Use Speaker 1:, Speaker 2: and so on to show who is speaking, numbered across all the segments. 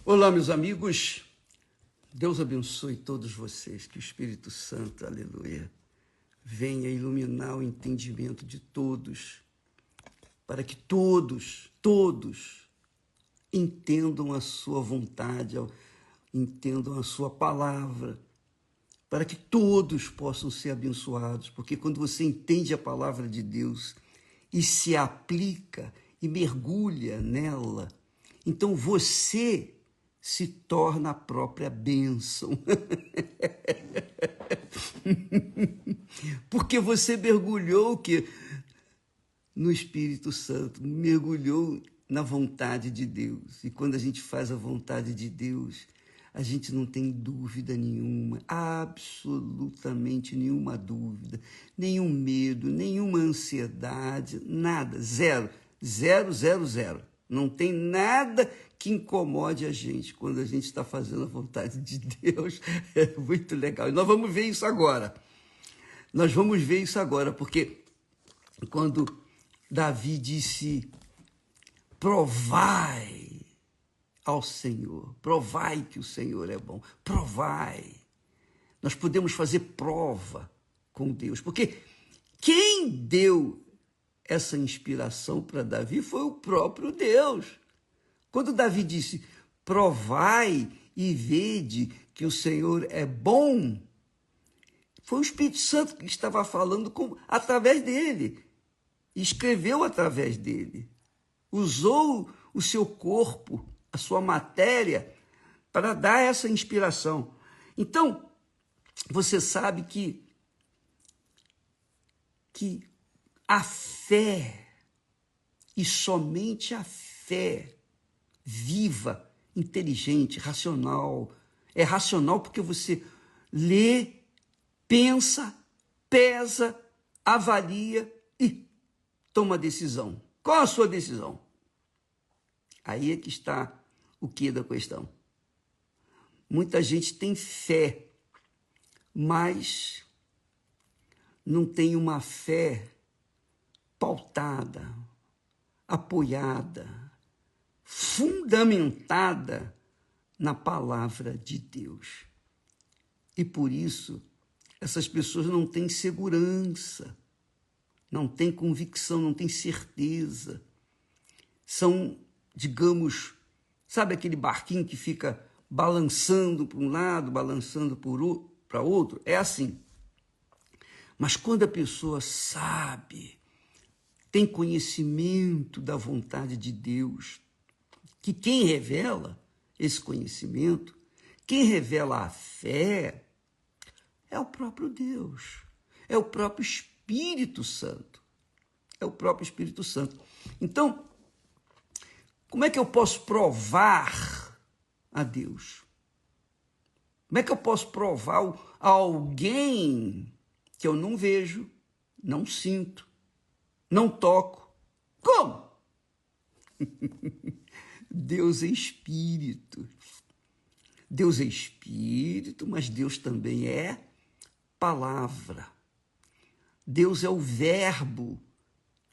Speaker 1: Olá, meus amigos. Deus abençoe todos vocês. Que o Espírito Santo, aleluia, venha iluminar o entendimento de todos, para que todos entendam a sua vontade, entendam a sua palavra, para que todos possam ser abençoados, porque quando você entende a palavra de Deus e se aplica e mergulha nela, então você se torna a própria bênção. Porque você mergulhou no Espírito Santo, mergulhou na vontade de Deus. E quando a gente faz a vontade de Deus, a gente não tem dúvida nenhuma, absolutamente nenhuma dúvida, nenhum medo, nenhuma ansiedade, nada, zero, zero, zero, zero. Não tem nada que incomode a gente quando a gente está fazendo a vontade de Deus. É muito legal. E nós vamos ver isso agora. Nós vamos ver isso agora, porque quando Davi disse, provai ao Senhor, provai que o Senhor é bom, provai. Nós podemos fazer prova com Deus, porque quem deu essa inspiração para Davi foi o próprio Deus. Quando Davi disse, provai e vede que o Senhor é bom, foi o Espírito Santo que estava falando através dele, escreveu através dele, usou o seu corpo, a sua matéria, para dar essa inspiração. Então, você sabe que a fé, e somente a fé viva, inteligente, racional, é racional porque você lê, pensa, pesa, avalia e toma decisão. Qual a sua decisão? Aí é que está o quê da questão. Muita gente tem fé, mas não tem uma fé pautada, apoiada, fundamentada na palavra de Deus. E por isso, essas pessoas não têm segurança, não têm convicção, não têm certeza. São, digamos, sabe aquele barquinho que fica balançando para um lado, balançando para outro? É assim. Mas quando a pessoa sabe, tem conhecimento da vontade de Deus, que quem revela esse conhecimento, quem revela a fé, é o próprio Deus, é o próprio Espírito Santo, é o próprio Espírito Santo. Então, como é que eu posso provar a Deus? Como é que eu posso provar a alguém que eu não vejo, não sinto, não toco? Como? Deus é Espírito. Deus é Espírito, mas Deus também é palavra. Deus é o verbo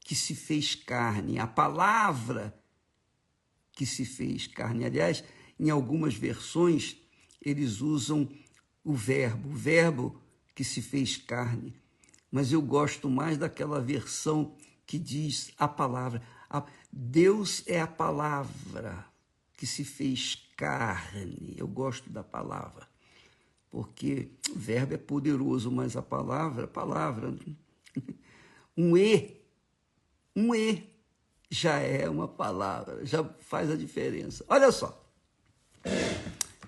Speaker 1: que se fez carne, a palavra que se fez carne. Aliás, em algumas versões, eles usam o verbo que se fez carne. Mas eu gosto mais daquela versão que diz a palavra. Deus é a palavra que se fez carne. Eu gosto da palavra, porque o verbo é poderoso, mas a palavra, um E já é uma palavra, já faz a diferença. Olha só,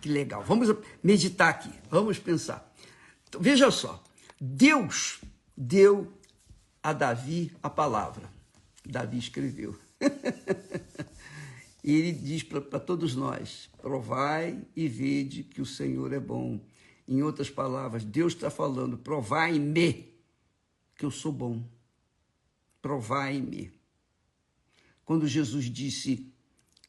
Speaker 1: que legal. Vamos meditar aqui, vamos pensar. Então, veja só, Deus deu a Davi a palavra. Davi escreveu. E ele diz para todos nós, provai e vede que o Senhor é bom. Em outras palavras, Deus está falando, provai-me que eu sou bom. Provai-me. Quando Jesus disse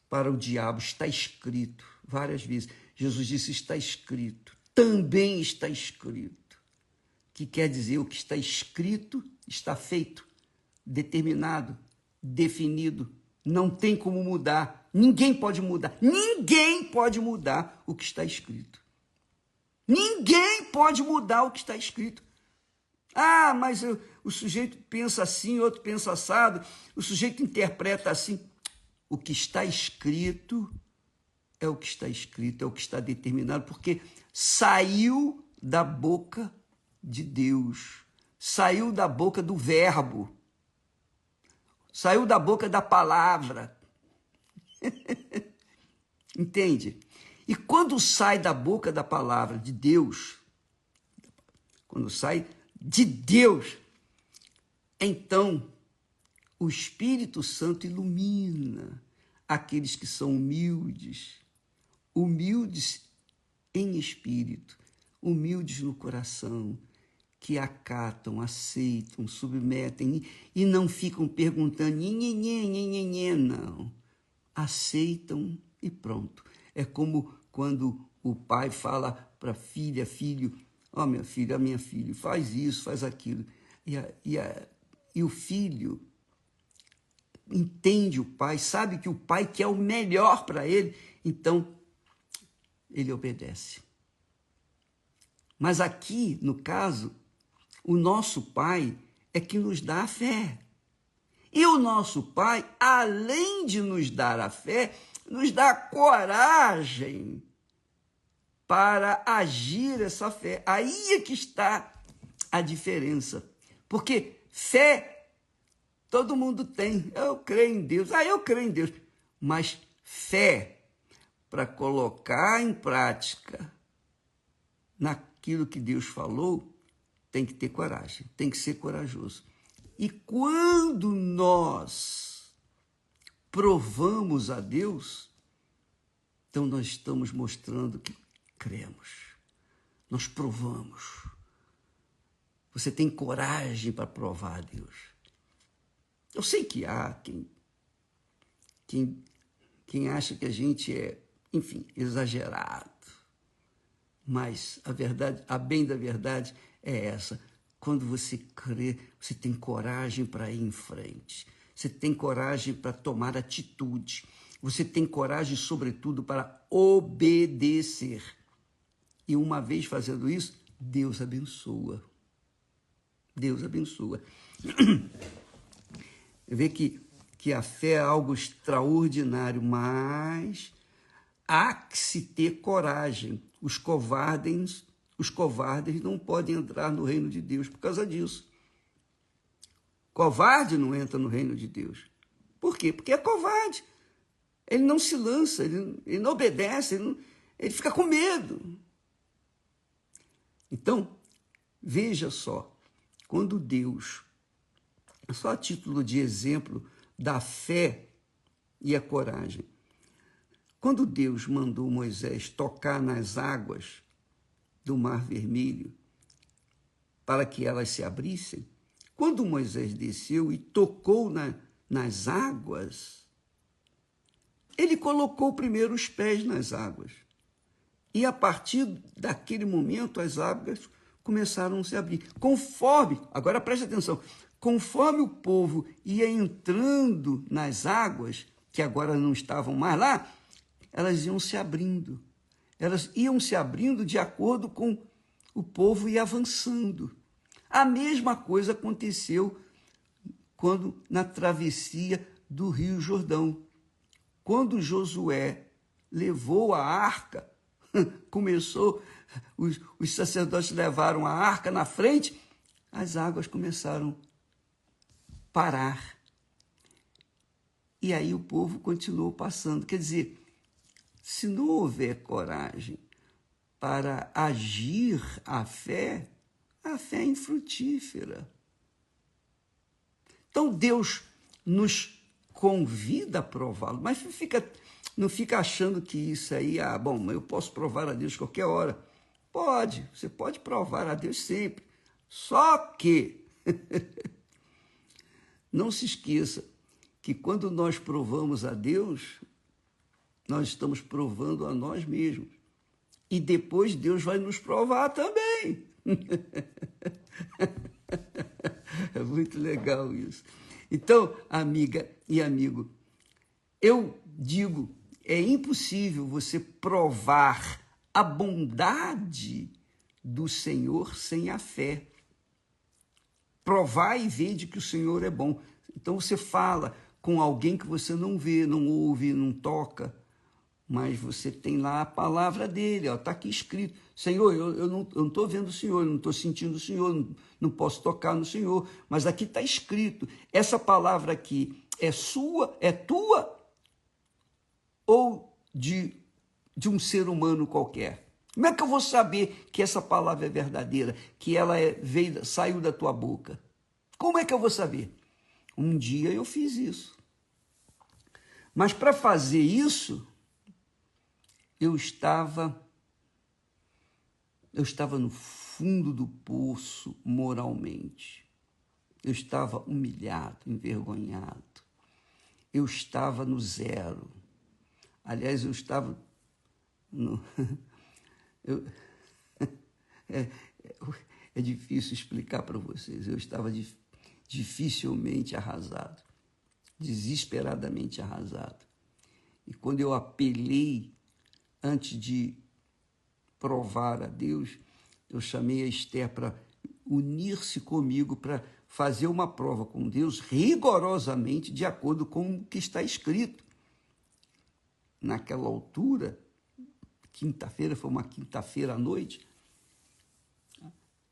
Speaker 1: para o diabo, está escrito, várias vezes, Jesus disse, está escrito, também está escrito, que quer dizer, o que está escrito está feito, determinado, definido, Não tem como mudar. Ninguém pode mudar. Ninguém pode mudar o que está escrito. Ninguém pode mudar o que está escrito. Ah, mas o sujeito pensa assim, outro pensa assado, o sujeito interpreta assim. O que está escrito é o que está escrito, é o que está determinado, porque saiu da boca de Deus, saiu da boca do verbo, saiu da boca da palavra. Entende? E quando sai da boca da palavra de Deus, quando sai de Deus, então o Espírito Santo ilumina aqueles que são humildes, humildes em espírito, humildes no coração, que acatam, aceitam, submetem e não ficam perguntando, não. Aceitam e pronto. É como quando o pai fala para a filha, filho, ó, minha filha, faz isso, faz aquilo. E o filho entende o pai, sabe que o pai quer o melhor para ele, então ele obedece. Mas aqui, no caso, o nosso pai é que nos dá a fé. E o nosso pai, além de nos dar a fé, nos dá coragem para agir essa fé. Aí é que está a diferença. Porque fé, todo mundo tem. Eu creio em Deus. Eu creio em Deus. Mas fé, para colocar em prática naquilo que Deus falou, tem que ter coragem, tem que ser corajoso. E quando nós provamos a Deus, então nós estamos mostrando que cremos. Nós provamos. Você tem coragem para provar a Deus. Eu sei que há quem acha que a gente é, enfim, exagerado. Mas a verdade, a bem da verdade é essa. Quando você crê, você tem coragem para ir em frente. Você tem coragem para tomar atitude. Você tem coragem, sobretudo, para obedecer. E uma vez fazendo isso, Deus abençoa. Deus abençoa. Vê que a fé é algo extraordinário, mas há que se ter coragem. Os covardes não podem entrar no reino de Deus por causa disso. Covarde não entra no reino de Deus. Por quê? Porque é covarde. Ele não se lança, ele não obedece, ele fica com medo. Então, veja só, quando Deus, só a título de exemplo da fé e a coragem, quando Deus mandou Moisés tocar nas águas do Mar Vermelho para que elas se abrissem, quando Moisés desceu e tocou nas águas, ele colocou primeiro os pés nas águas. E a partir daquele momento as águas começaram a se abrir. Agora preste atenção, conforme o povo ia entrando nas águas, que agora não estavam mais lá, elas iam se abrindo. Elas iam se abrindo de acordo com o povo ia avançando. A mesma coisa aconteceu quando na travessia do Rio Jordão. Quando Josué levou a arca, os sacerdotes levaram a arca na frente, as águas começaram a parar. E aí o povo continuou passando. Quer dizer, se não houver coragem para agir a fé é infrutífera. Então Deus nos convida a prová-lo, mas não fica achando que isso aí, bom, eu posso provar a Deus qualquer hora. Pode, você pode provar a Deus sempre. Só que não se esqueça que quando nós provamos a Deus, nós estamos provando a nós mesmos. E depois Deus vai nos provar também. É muito legal isso. Então, amiga e amigo, eu digo, é impossível você provar a bondade do Senhor sem a fé. Provar e ver de que o Senhor é bom. Então você fala com alguém que você não vê, não ouve, não toca, mas você tem lá a palavra dele, está aqui escrito. Senhor, eu não estou vendo o Senhor, eu não estou sentindo o Senhor, não posso tocar no Senhor, mas aqui está escrito. Essa palavra aqui é sua, é tua ou de um ser humano qualquer? Como é que eu vou saber que essa palavra é verdadeira, que ela saiu da tua boca? Como é que eu vou saber? Um dia eu fiz isso. Mas para fazer isso, eu estava no fundo do poço moralmente. Eu estava humilhado, envergonhado. Eu estava no zero. Aliás, eu estava no... É difícil explicar para vocês. Eu estava dificilmente arrasado, desesperadamente arrasado. E quando eu apelei, antes de provar a Deus, eu chamei a Esther para unir-se comigo para fazer uma prova com Deus rigorosamente de acordo com o que está escrito. Naquela altura, quinta-feira, foi uma quinta-feira à noite,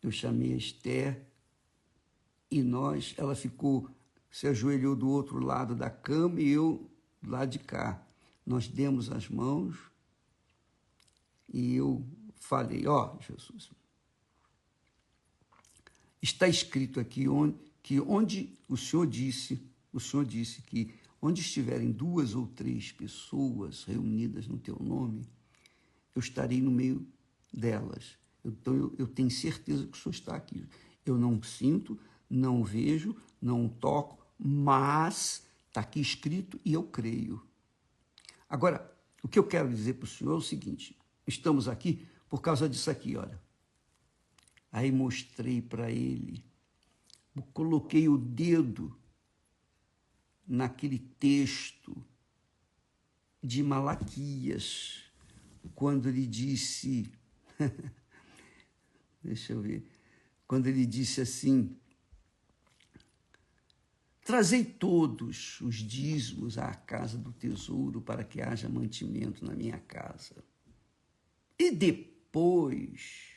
Speaker 1: eu chamei a Esther e ela se ajoelhou do outro lado da cama e eu do lado de cá. Nós demos as mãos e eu falei, Jesus, está escrito aqui que onde o Senhor disse que onde estiverem 2 ou 3 pessoas reunidas no teu nome, eu estarei no meio delas. Então, eu tenho certeza que o Senhor está aqui. Eu não sinto, não vejo, não toco, mas está aqui escrito e eu creio. Agora, o que eu quero dizer para o Senhor é o seguinte, estamos aqui por causa disso aqui, olha. Aí mostrei para ele, coloquei o dedo naquele texto de Malaquias, quando ele disse, deixa eu ver, quando ele disse assim, trazei todos os dízimos à casa do tesouro para que haja mantimento na minha casa. E depois,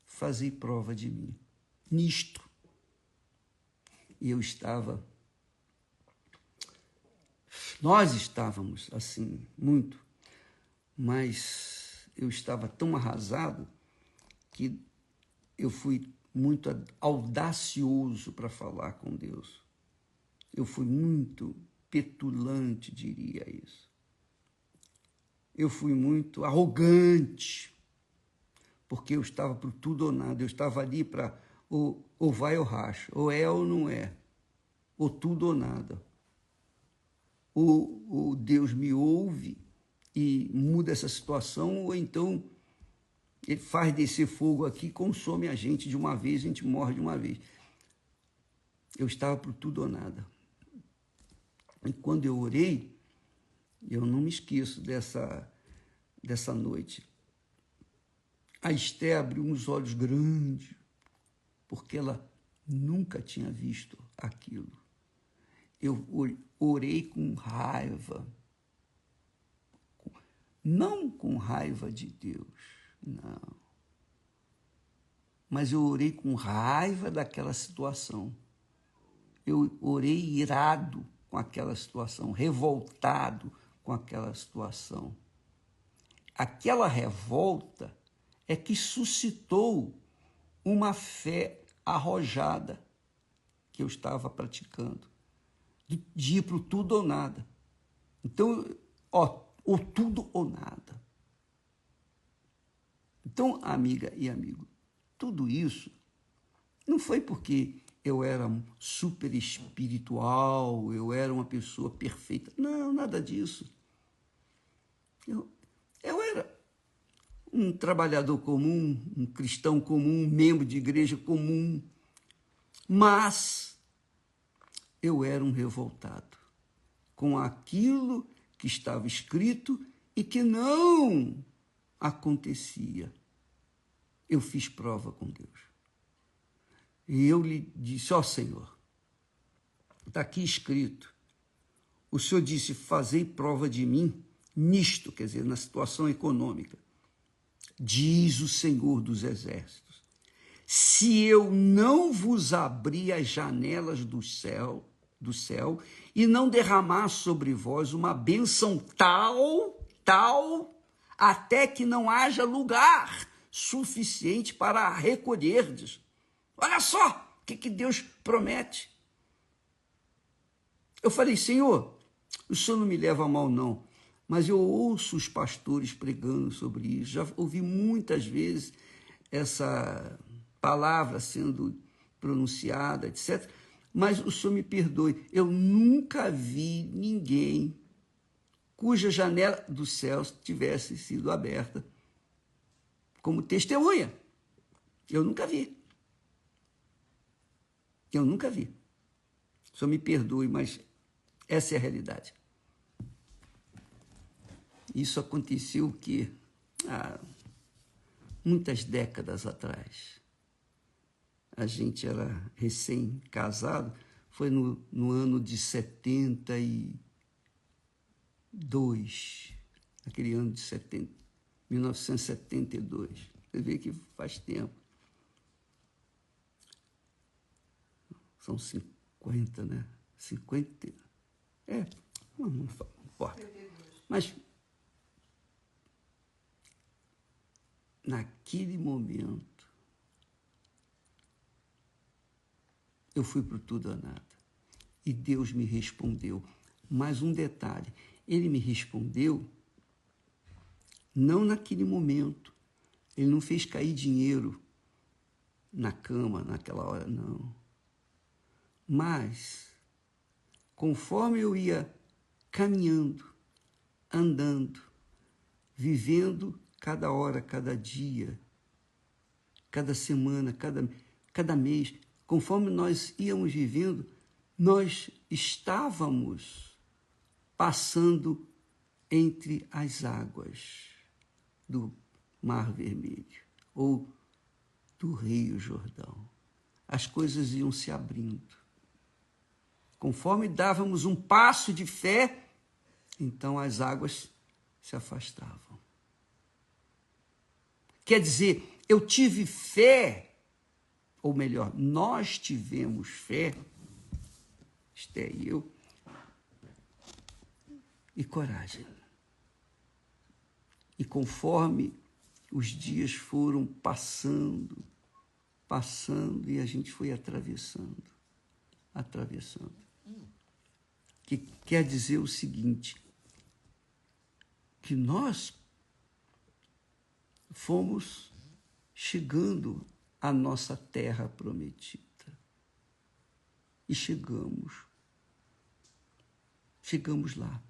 Speaker 1: fazei prova de mim, nisto. E nós estávamos assim, muito, mas eu estava tão arrasado que eu fui muito audacioso para falar com Deus. Eu fui muito petulante, diria isso. Eu fui muito arrogante, porque eu estava por tudo ou nada. Eu estava ali para ou vai ou racha, ou é ou não é, ou tudo ou nada. Ou Deus me ouve e muda essa situação, ou então ele faz descer fogo aqui, consome a gente de uma vez, a gente morre de uma vez. Eu estava por tudo ou nada. E quando eu orei, eu não me esqueço dessa noite. A Esther abriu uns olhos grandes, porque ela nunca tinha visto aquilo. Eu orei com raiva, não com raiva de Deus, não. Mas eu orei com raiva daquela situação. Eu orei irado com aquela situação, revoltado com aquela situação. Aquela revolta é que suscitou uma fé arrojada que eu estava praticando, de ir para o tudo ou nada. Então, ou tudo ou nada. Então, amiga e amigo, tudo isso não foi porque eu era super espiritual, eu era uma pessoa perfeita. Não, nada disso. Eu era um trabalhador comum, um cristão comum, um membro de igreja comum. Mas eu era um revoltado com aquilo que estava escrito e que não acontecia. Eu fiz prova com Deus. E eu lhe disse, ó Senhor, está aqui escrito, o Senhor disse, fazei prova de mim nisto, quer dizer, na situação econômica. Diz o Senhor dos Exércitos, se eu não vos abrir as janelas do céu e não derramar sobre vós uma bênção tal, até que não haja lugar suficiente para recolherdes. Olha só o que Deus promete. Eu falei, Senhor, o Senhor não me leva a mal não, mas eu ouço os pastores pregando sobre isso, já ouvi muitas vezes essa palavra sendo pronunciada, etc., mas o Senhor me perdoe, eu nunca vi ninguém cuja janela dos céus tivesse sido aberta como testemunha. Eu nunca vi. Eu nunca vi. O Senhor me perdoe, mas essa é a realidade. Isso aconteceu que há muitas décadas atrás. A gente era recém-casado, foi no ano de 72, aquele ano de 1972. Você vê que faz tempo. São 50, né? 50. Não importa. Mas naquele momento, eu fui para tudo ou nada. E Deus me respondeu. Mas um detalhe, ele me respondeu não naquele momento. Ele não fez cair dinheiro na cama naquela hora, não. Mas, conforme eu ia caminhando, andando, vivendo cada hora, cada dia, cada semana, cada mês, conforme nós íamos vivendo, nós estávamos passando entre as águas do Mar Vermelho ou do Rio Jordão. As coisas iam se abrindo. Conforme dávamos um passo de fé, então as águas se afastavam. Quer dizer, eu tive fé, ou melhor, nós tivemos fé, Esté e eu, e coragem. E conforme os dias foram passando, e a gente foi atravessando. Que quer dizer o seguinte, que nós fomos chegando à nossa terra prometida. E chegamos lá.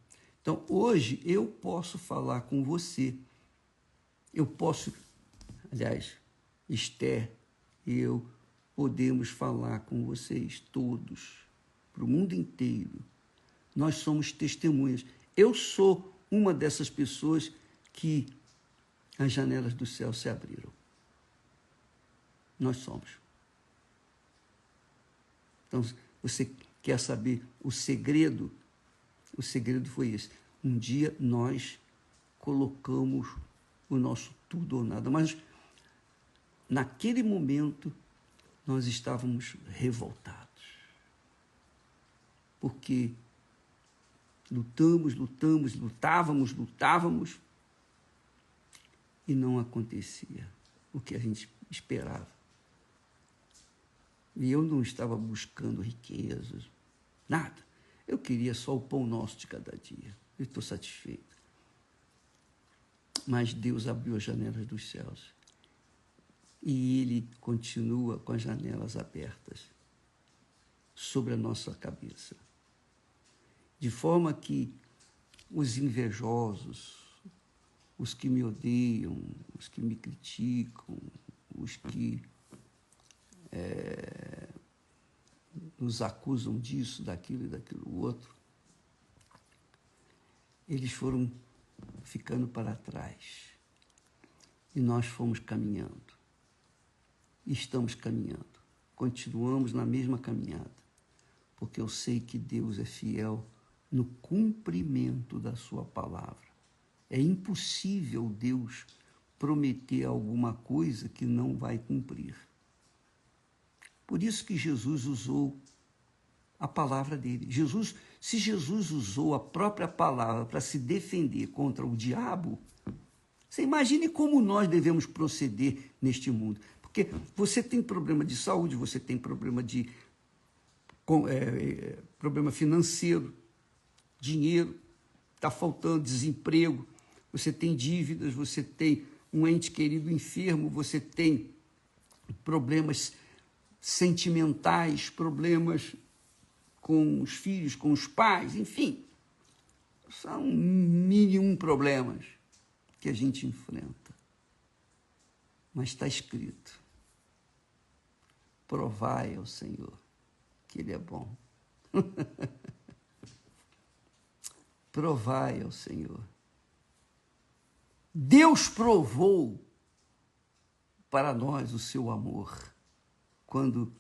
Speaker 1: Então, hoje, eu posso falar com você. Aliás, Esté e eu podemos falar com vocês todos, para o mundo inteiro. Nós somos testemunhas. Eu sou uma dessas pessoas que as janelas do céu se abriram. Nós somos. Então, você quer saber o segredo? O segredo foi esse. Um dia nós colocamos o nosso tudo ou nada, mas naquele momento nós estávamos revoltados. Porque lutávamos e não acontecia o que a gente esperava. E eu não estava buscando riquezas, nada. Eu queria só o pão nosso de cada dia. Eu estou satisfeito. Mas Deus abriu as janelas dos céus. E Ele continua com as janelas abertas sobre a nossa cabeça. De forma que os invejosos, os que me odeiam, os que me criticam, os que nos acusam disso, daquilo e daquilo outro, eles foram ficando para trás. E nós fomos caminhando. E estamos caminhando. Continuamos na mesma caminhada. Porque eu sei que Deus é fiel no cumprimento da sua palavra. É impossível Deus prometer alguma coisa que não vai cumprir. Por isso que Jesus usou a palavra dele. Se Jesus usou a própria palavra para se defender contra o diabo, você imagine como nós devemos proceder neste mundo. Porque você tem problema de saúde, você tem problema de problema financeiro, dinheiro, está faltando, desemprego, você tem dívidas, você tem um ente querido enfermo, você tem problemas sentimentais, problemas com os filhos, com os pais, enfim. São mil e um problemas que a gente enfrenta. Mas está escrito: provai ao Senhor que Ele é bom. Provai ao Senhor. Deus provou para nós o seu amor quando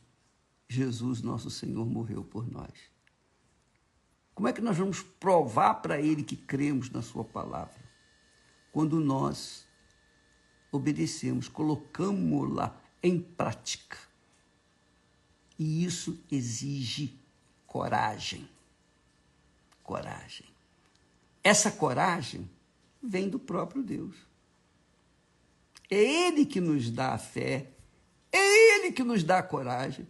Speaker 1: Jesus, nosso Senhor, morreu por nós. Como é que nós vamos provar para Ele que cremos na sua palavra? Quando nós obedecemos, colocamos-la em prática. E isso exige coragem. Coragem. Essa coragem vem do próprio Deus. É Ele que nos dá a fé, é Ele que nos dá a coragem,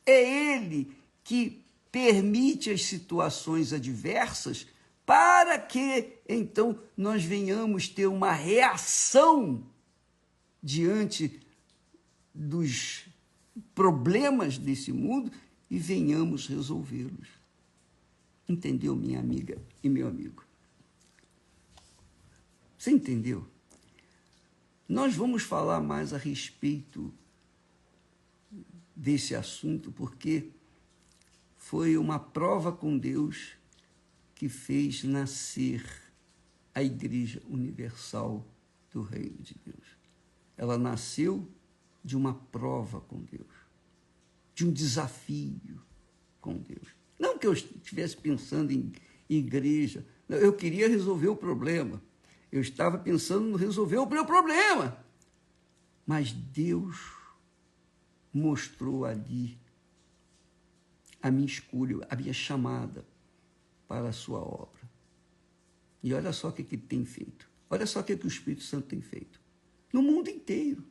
Speaker 1: é Ele que permite as situações adversas para que, então, nós venhamos ter uma reação diante dos problemas desse mundo e venhamos resolvê-los. Entendeu, minha amiga e meu amigo? Você entendeu? Nós vamos falar mais a respeito desse assunto, porque foi uma prova com Deus que fez nascer a Igreja Universal do Reino de Deus. Ela nasceu de uma prova com Deus, de um desafio com Deus. Não que eu estivesse pensando em igreja, eu queria resolver o problema. Eu estava pensando em resolver o meu problema. Mas Deus mostrou ali a minha escolha, a minha chamada para a sua obra. E olha só o que ele tem feito. Olha só o que o Espírito Santo tem feito. No mundo inteiro,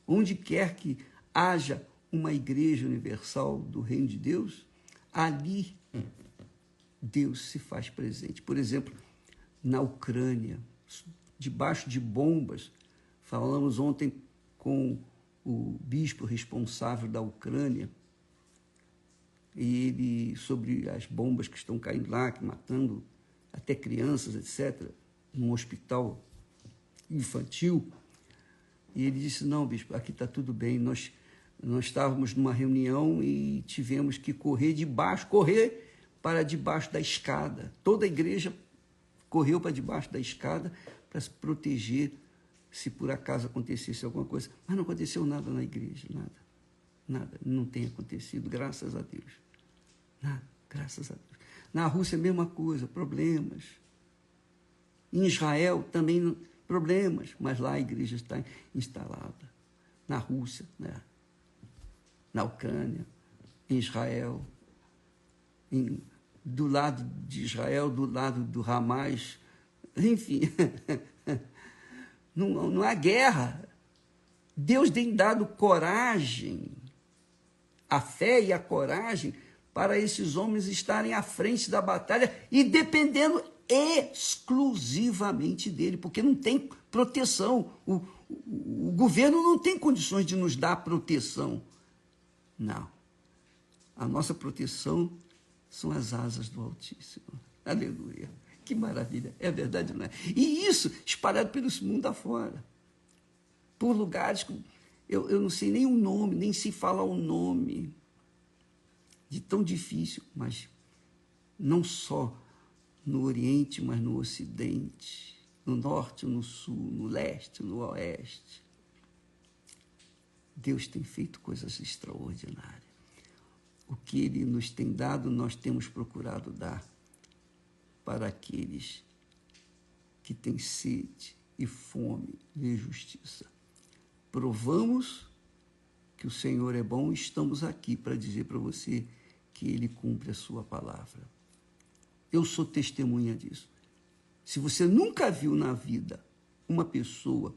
Speaker 1: onde quer que haja uma igreja universal do Reino de Deus, ali Deus se faz presente. Por exemplo, na Ucrânia, debaixo de bombas, falamos ontem com o bispo responsável da Ucrânia, e ele, sobre as bombas que estão caindo lá, que matando até crianças, etc., num hospital infantil, e ele disse: não, bispo, aqui está tudo bem, nós estávamos numa reunião e tivemos que correr para debaixo da escada. Toda a igreja correu para debaixo da escada para se proteger se por acaso acontecesse alguma coisa. Mas não aconteceu nada na igreja, nada, não tem acontecido, graças a Deus. Nada, graças a Deus. Na Rússia, a mesma coisa, problemas. Em Israel, também problemas, mas lá a igreja está instalada. Na Rússia, né? Na Ucrânia, em Israel, do lado de Israel, do lado do Hamas, enfim, não há guerra. Deus tem dado coragem, a fé e a coragem para esses homens estarem à frente da batalha e dependendo exclusivamente dele, porque não tem proteção. O governo não tem condições de nos dar proteção. Não. A nossa proteção são as asas do Altíssimo. Aleluia. Que maravilha. É verdade, não é? E isso espalhado pelo mundo afora. Por lugares que eu não sei nem o nome, nem sei falar o nome. de tão difícil, mas não só no Oriente, mas no Ocidente, no Norte, no Sul, no Leste, no Oeste. Deus tem feito coisas extraordinárias. O que Ele nos tem dado, nós temos procurado dar para aqueles que têm sede e fome de justiça. Provamos que o Senhor é bom e estamos aqui para dizer para você que Ele cumpre a sua palavra. Eu sou testemunha disso. Se você nunca viu na vida uma pessoa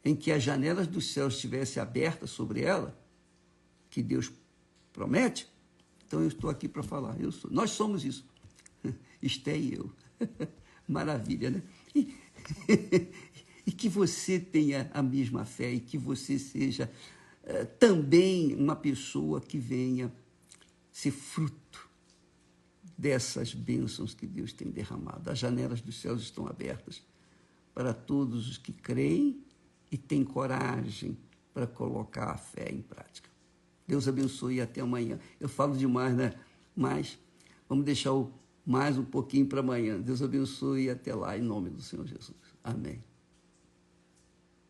Speaker 1: em que as janelas dos céus estivessem abertas sobre ela, que Deus promete, então eu estou aqui para falar. Nós somos isso. Esté e eu. Maravilha, né? E que você tenha a mesma fé e que você seja também uma pessoa que venha ser fruto dessas bênçãos que Deus tem derramado. As janelas dos céus estão abertas para todos os que creem e têm coragem para colocar a fé em prática. Deus abençoe e até amanhã. Eu falo demais, né? Mas vamos deixar mais um pouquinho para amanhã. Deus abençoe e até lá, em nome do Senhor Jesus. Amém.